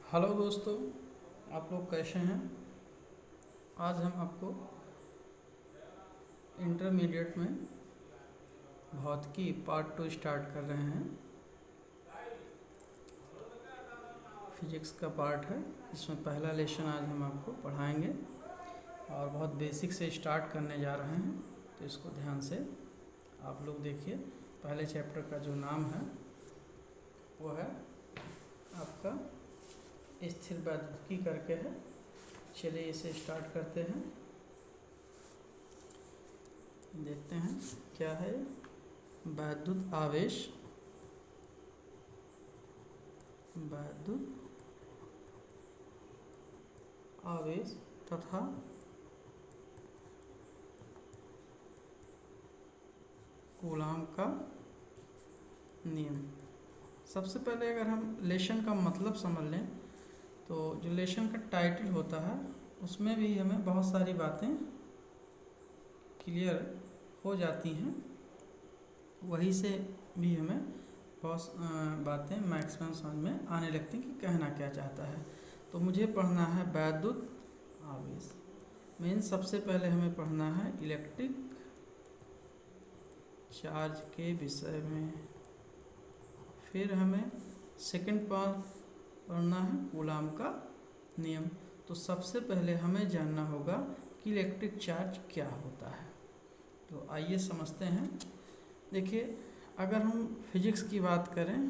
Hello दोस्तों, आप लोग कैसे हैं। आज हम आपको इंटरमीडिएट में भौतिकी पार्ट 2 स्टार्ट कर रहे हैं। फिजिक्स का पार्ट है, इसमें पहला लेसन आज हम आपको पढ़ाएंगे और बहुत बेसिक से स्टार्ट करने जा रहे हैं, तो इसको ध्यान से आप लोग देखिए। पहले चैप्टर का जो नाम है वो है आपका स्थिर वैद्युतिकी करके है। चलिए इसे स्टार्ट करते हैं, देखते हैं क्या है। वैद्युत आवेश, वैद्युत आवेश तथा कूलाम का नियम। सबसे पहले अगर हम लेसन का मतलब समझ लें तो जो लेसन का टाइटल होता है उसमें भी हमें बहुत सारी बातें क्लियर हो जाती हैं, वहीं से भी हमें बहुत बातें मैक्सिमम समझ में आने लगती हैं कि कहना क्या चाहता है। तो मुझे पढ़ना है वैद्युत आवेश। मेन सबसे पहले हमें पढ़ना है इलेक्ट्रिक चार्ज के विषय में, फिर हमें सेकंड पार्ट पढ़ना है कूलाम का नियम। तो सबसे पहले हमें जानना होगा कि इलेक्ट्रिक चार्ज क्या होता है। तो आइए समझते हैं। देखिए, अगर हम फिजिक्स की बात करें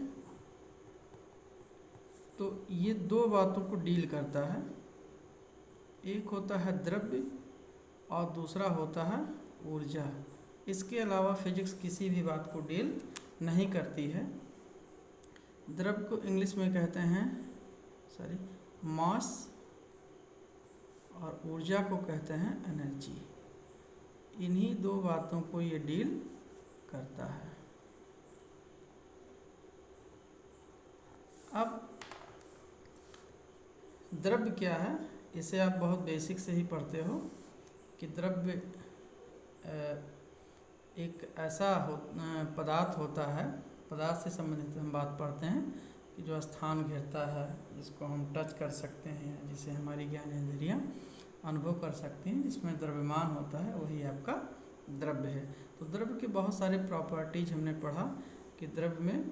तो ये दो बातों को डील करता है। एक होता है द्रव्य और दूसरा होता है ऊर्जा। इसके अलावा फिजिक्स किसी भी बात को डील नहीं करती है। द्रव्य को इंग्लिश में कहते हैं मास, और ऊर्जा को कहते हैं एनर्जी। इन्हीं दो बातों को ये डील करता है। अब द्रव्य क्या है, इसे आप बहुत बेसिक से ही पढ़ते हो कि द्रव्य एक ऐसा पदार्थ होता है, पदार्थ से संबंधित हम बात पढ़ते हैं कि जो स्थान घेरता है, जिसको हम टच कर सकते हैं, जिसे हमारी ज्ञानेंद्रियाँ अनुभव कर सकती हैं, जिसमें द्रव्यमान होता है, वही आपका द्रव्य है। तो द्रव्य के बहुत सारे प्रॉपर्टीज हमने पढ़ा कि द्रव्य में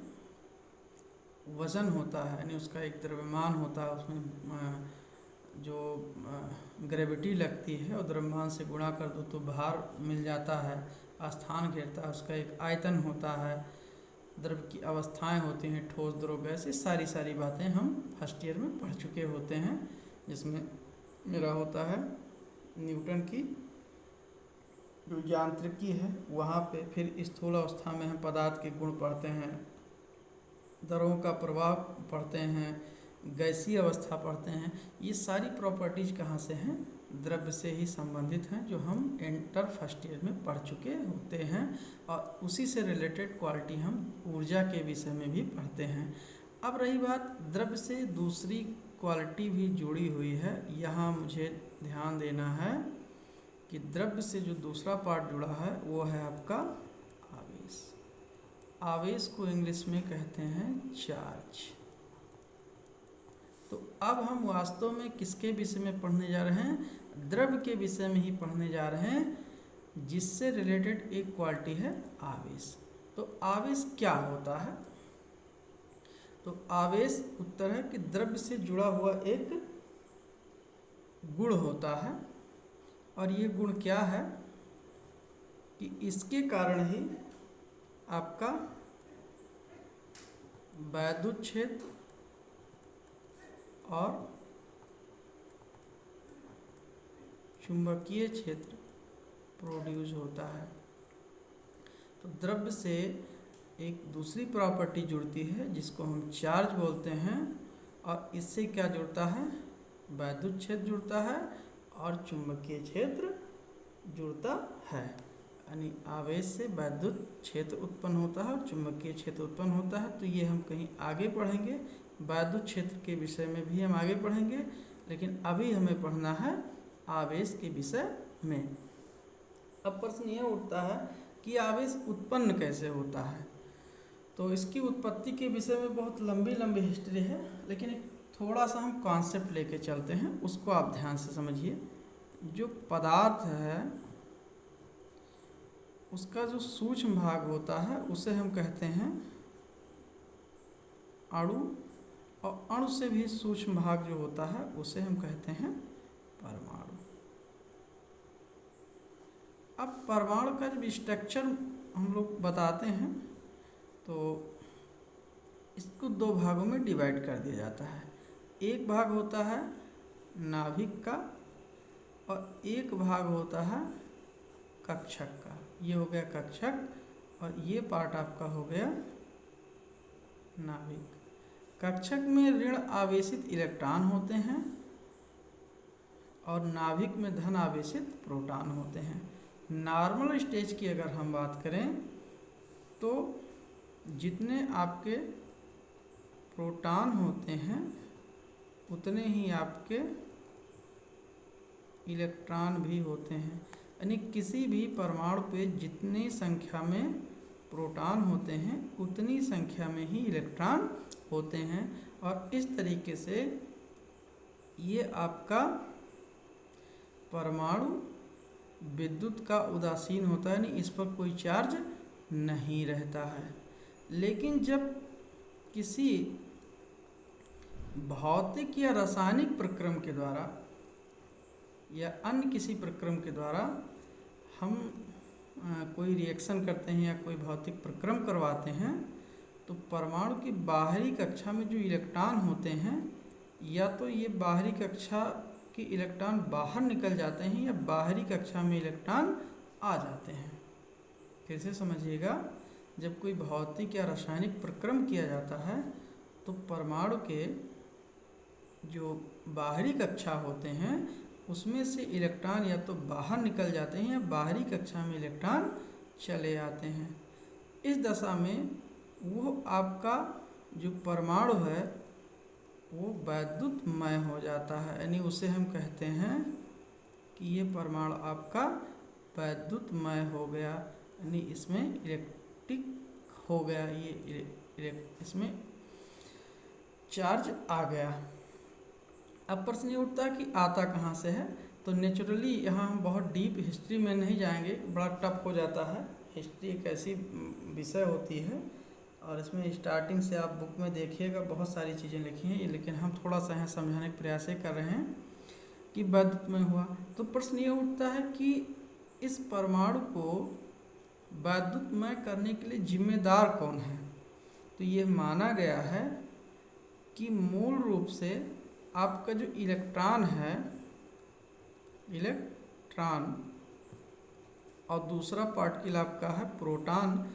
वज़न होता है, यानी उसका एक द्रव्यमान होता है, उसमें जो ग्रेविटी लगती है और द्रव्यमान से गुणा कर दो तो भार मिल जाता है। स्थान घेरता है, उसका एक आयतन होता है, द्रव्य की अवस्थाएं होती हैं, ठोस द्रव गैस। सारी बातें हम फर्स्ट ईयर में पढ़ चुके होते हैं, जिसमें मेरा होता है न्यूटन की जो यांत्रिकी है वहाँ पे। फिर स्थूल अवस्था में हम पदार्थ के गुण पढ़ते हैं, दरों का प्रभाव पढ़ते हैं, गैसीय अवस्था पढ़ते हैं। ये सारी प्रॉपर्टीज कहाँ से हैं, द्रव्य से ही संबंधित हैं, जो हम इंटर फर्स्ट ईयर में पढ़ चुके होते हैं। और उसी से रिलेटेड क्वालिटी हम ऊर्जा के विषय में भी पढ़ते हैं। अब रही बात, द्रव्य से दूसरी क्वालिटी भी जुड़ी हुई है। यहाँ मुझे ध्यान देना है कि द्रव्य से जो दूसरा पार्ट जुड़ा है वो है आपका आवेश। आवेश को इंग्लिश में कहते हैं चार्ज। तो अब हम वास्तव में किसके विषय में पढ़ने जा रहे हैं, द्रव्य के विषय में ही पढ़ने जा रहे हैं, जिससे रिलेटेड एक क्वालिटी है आवेश। तो आवेश क्या होता है, तो आवेश उत्तर है कि द्रव्य से जुड़ा हुआ एक गुण होता है। और ये गुण क्या है कि इसके कारण ही आपका वैद्युत क्षेत्र और चुंबकीय क्षेत्र प्रोड्यूस होता है। तो द्रव्य से एक दूसरी प्रॉपर्टी जुड़ती है जिसको हम चार्ज बोलते हैं, और इससे क्या जुड़ता है, वैद्युत क्षेत्र जुड़ता है और चुंबकीय क्षेत्र जुड़ता है। यानी आवेश से वैद्युत क्षेत्र उत्पन्न होता है और चुंबकीय क्षेत्र उत्पन्न होता है। तो ये हम कहीं आगे पढ़ेंगे, वैद्युत क्षेत्र के विषय में भी हम आगे पढ़ेंगे, लेकिन अभी हमें पढ़ना है आवेश के विषय में। अब प्रश्न यह उठता है कि आवेश उत्पन्न कैसे होता है। तो इसकी उत्पत्ति के विषय में बहुत लंबी हिस्ट्री है, लेकिन एक थोड़ा सा हम कॉन्सेप्ट लेके चलते हैं, उसको आप ध्यान से समझिए। जो पदार्थ है उसका जो सूक्ष्म भाग होता है उसे हम कहते हैं अणु, और अणु से भी सूक्ष्म भाग जो होता है उसे हम कहते हैं परमाणु। अब परमाणु का जब स्ट्रक्चर हम लोग बताते हैं तो इसको दो भागों में डिवाइड कर दिया जाता है। एक भाग होता है नाभिक का और एक भाग होता है कक्षक का। ये हो गया कक्षक और ये पार्ट आपका हो गया नाभिक। कक्षक में ऋण आवेशित इलेक्ट्रॉन होते हैं और नाभिक में धन आवेशित प्रोटॉन होते हैं। नॉर्मल स्टेज की अगर हम बात करें तो जितने आपके प्रोटॉन होते हैं उतने ही आपके इलेक्ट्रॉन भी होते हैं। यानी किसी भी परमाणु पे जितनी संख्या में प्रोटॉन होते हैं उतनी संख्या में ही इलेक्ट्रॉन होते हैं। और इस तरीके से ये आपका परमाणु विद्युत का उदासीन होता है, यानी इस पर कोई चार्ज नहीं रहता है। लेकिन जब किसी भौतिक या रासायनिक प्रक्रम के द्वारा या अन्य किसी प्रक्रम के द्वारा हम कोई रिएक्शन करते हैं या कोई भौतिक प्रक्रम करवाते हैं तो परमाणु की बाहरी कक्षा में जो इलेक्ट्रॉन होते हैं या तो ये बाहरी कक्षा के इलेक्ट्रॉन बाहर निकल जाते हैं या बाहरी कक्षा में इलेक्ट्रॉन आ जाते हैं। फिर से समझिएगा, जब कोई भौतिक या रासायनिक प्रक्रम किया जाता है तो परमाणु के जो बाहरी कक्षा होते हैं उसमें से इलेक्ट्रॉन या तो बाहर निकल जाते हैं या बाहरी कक्षा में इलेक्ट्रॉन चले आते हैं। इस दशा में वो आपका जो परमाणु है वो वैद्युतमय हो जाता है, यानी उसे हम कहते हैं कि ये परमाणु आपका वैद्युतमय हो गया, यानी इसमें इलेक्ट्रिक हो गया, ये इसमें चार्ज आ गया। अब प्रश्न ये उठता है कि आता कहाँ से है। तो नेचुरली यहाँ हम बहुत डीप हिस्ट्री में नहीं जाएंगे, बड़ा टफ हो जाता है। हिस्ट्री एक ऐसी विषय होती है और इसमें स्टार्टिंग से आप बुक में देखिएगा बहुत सारी चीज़ें लिखी हैं, लेकिन हम थोड़ा सा यहाँ समझाने का प्रयास कर रहे हैं कि वैद्युतमय हुआ। तो प्रश्न ये उठता है कि इस परमाणु को वैद्युतमय करने के लिए जिम्मेदार कौन है। तो ये माना गया है कि मूल रूप से आपका जो इलेक्ट्रॉन है, इलेक्ट्रॉन और दूसरा पार्टिकल आपका है प्रोटॉन,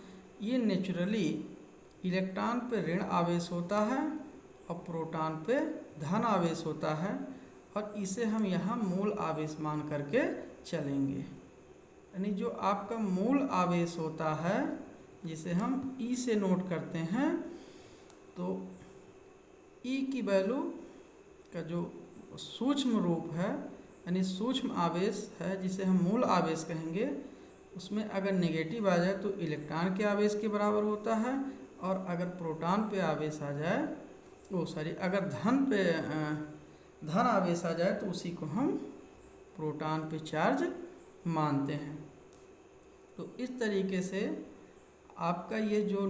ये नेचुरली इलेक्ट्रॉन पे ऋण आवेश होता है और प्रोटॉन पे धन आवेश होता है और इसे हम यहाँ मूल आवेश मान करके चलेंगे। यानी जो आपका मूल आवेश होता है जिसे हम ई से नोट करते हैं, तो ई की वैल्यू का जो सूक्ष्म रूप है यानी सूक्ष्म आवेश है जिसे हम मूल आवेश कहेंगे, उसमें अगर नेगेटिव आ जाए तो इलेक्ट्रॉन के आवेश के बराबर होता है और अगर प्रोटॉन पे आवेश आ जाए अगर धन आवेश आ जाए तो उसी को हम प्रोटॉन पे चार्ज मानते हैं। तो इस तरीके से आपका ये जो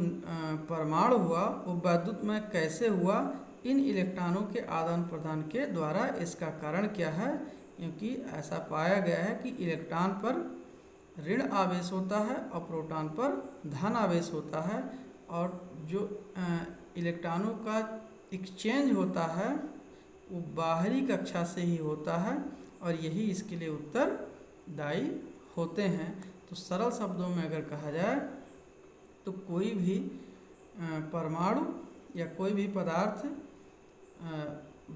परमाणु हुआ वो वैद्युतमय कैसे हुआ, इन इलेक्ट्रॉनों के आदान प्रदान के द्वारा। इसका कारण क्या है, क्योंकि ऐसा पाया गया है कि इलेक्ट्रॉन पर ऋण आवेश होता है और प्रोटॉन पर धन आवेश होता है और जो इलेक्ट्रॉनों का एक्सचेंज होता है वो बाहरी कक्षा से ही होता है और यही इसके लिए उत्तरदायी होते हैं। तो सरल शब्दों में अगर कहा जाए तो कोई भी परमाणु या कोई भी पदार्थ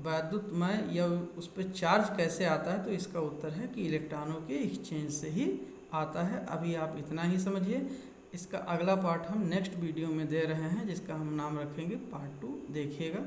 वैद्युतमय या उस पर चार्ज कैसे आता है, तो इसका उत्तर है कि इलेक्ट्रॉनों के एक्सचेंज से ही आता है। अभी आप इतना ही समझिए, इसका अगला पार्ट हम नेक्स्ट वीडियो में दे रहे हैं जिसका हम नाम रखेंगे पार्ट 2। देखिएगा।